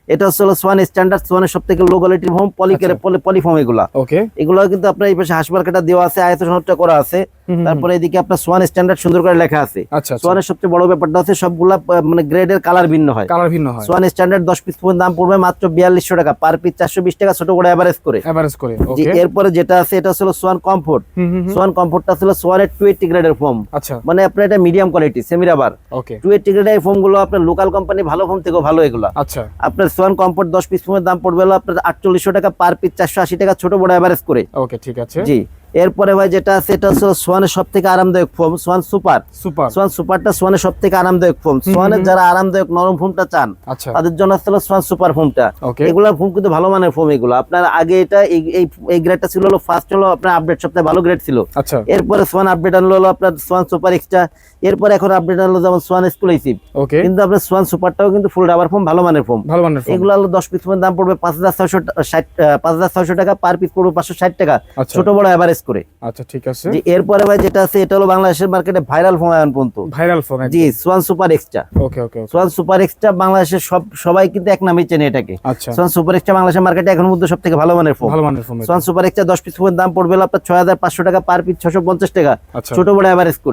এটা হচ্ছে Schwann standard, সোয়ানের সবথেকে লো কোয়ালিটির ফোম, পলিফোম এগুলা। ওকে, এগুলো কিন্তু আপনার এই পাশে হাঁস মার্কেটটা দেওয়া আছে, আয়ত সনদটা করা আছে। তারপরে এদিকে আপনার সোয়ান স্ট্যান্ডার্ড সুন্দর করে লেখা আছে। আচ্ছা, সোয়ানের সবচেয়ে বড় ব্যাপারটা হচ্ছে সবগুলা মানে গ্রেডের কালার ভিন্ন হয়। কালার ভিন্ন হয়। সোয়ান স্ট্যান্ডার্ড 10 পিস ফোনের দাম পড়বে মাত্র 4200 টাকা, পার পিস 420 টাকা, ছোট বড় এভারেজ করে। এভারেজ করে, জি। ওকে। এরপরে যেটা আছে এটা হলো সোয়ান কমফোর্ট। সোয়ান কমফোর্টটা ছিল সোয়ানের 280 গ্রেডের ফোম। আচ্ছা, মানে আপনার এটা মিডিয়াম কোয়ালিটি, সেমি রাবার। ওকে, 280 গ্রেডের ফোম গুলো আপনার লোকাল কোম্পানি ভালো ফোম থেকেও ভালো এগুলা। আচ্ছা, আপনার সোয়ান কমফোর্ট 10 পিস ফোমের দাম পড়বে হলো আপনার 4800 টাকা, পার পিস 480 টাকা, ছোট বড় এভারেজ করে। ওকে, ঠিক আছে। জি। এরপরে ভাই যেটা আছে এটা হচ্ছে সোয়ানের সবথেকে আরামদায়ক foam, Swan super. Super. Swan সুপারটা সোয়ানের সবথেকে আরামদায়ক ফোম। সোয়ানের যারা আরামদায়ক নরম ফোমটা চান আচ্ছা, তাদের জন্য হচ্ছে সোয়ান সুপার ফোমটা। ওকে, এগুলা ফোম কিন্তু ভালো মানের ফোম এগুলো। আপনার আগে এটা এই গ্রেডটা ছিল হলো ফার্স্ট হলো আপনার আপডেট সবথেকে ভালো গ্রেড ছিল। আচ্ছা, এরপরে সোয়ান আপডেট আনলো হলো আপনার সোয়ান সুপার এক্সট্রা। এরপরে এখন আপডেট আনলো যেমন সোয়ান এক্সক্লুসিভ। ওকে, কিন্তু আপনার সোয়ান সুপারটাও কিন্তু ফুল রাবার ফোম, ভালো মানের ফোম। ভালো মানের ফোন। এগুলো হলো 10 পিস ফোমের দাম পড়বে 5660 টাকা, পার পিস পড়বে 560 টাকা, আচ্ছা, ছোট বড় এভারেজ করে। আচ্ছা, ঠিক আছে। জি। এরপরে ভাই যেটা আছে এটা হলো বাংলাদেশের মার্কেটে ভাইরাল ফোন এখন পর্যন্ত। Viral phone. জি, Swan super extra. Okay, okay, Swan super extra বাংলাদেশের সবাই কিন্তু এক নামেই চেনে এটাকে। আচ্ছা, সোয়ান সুপার এক্সট্রা বাংলাদেশের মার্কেটে এখন মধ্যে সবথেকে ভালো মানের ফোন। ভালো মানের phone. Schwann super extra 10 piece ফোনের দাম পড়বে হলো আপনার 6500 টাকা, পার পিস 650 টাকা, আচ্ছা, ছোট বড় এভারেজ করে।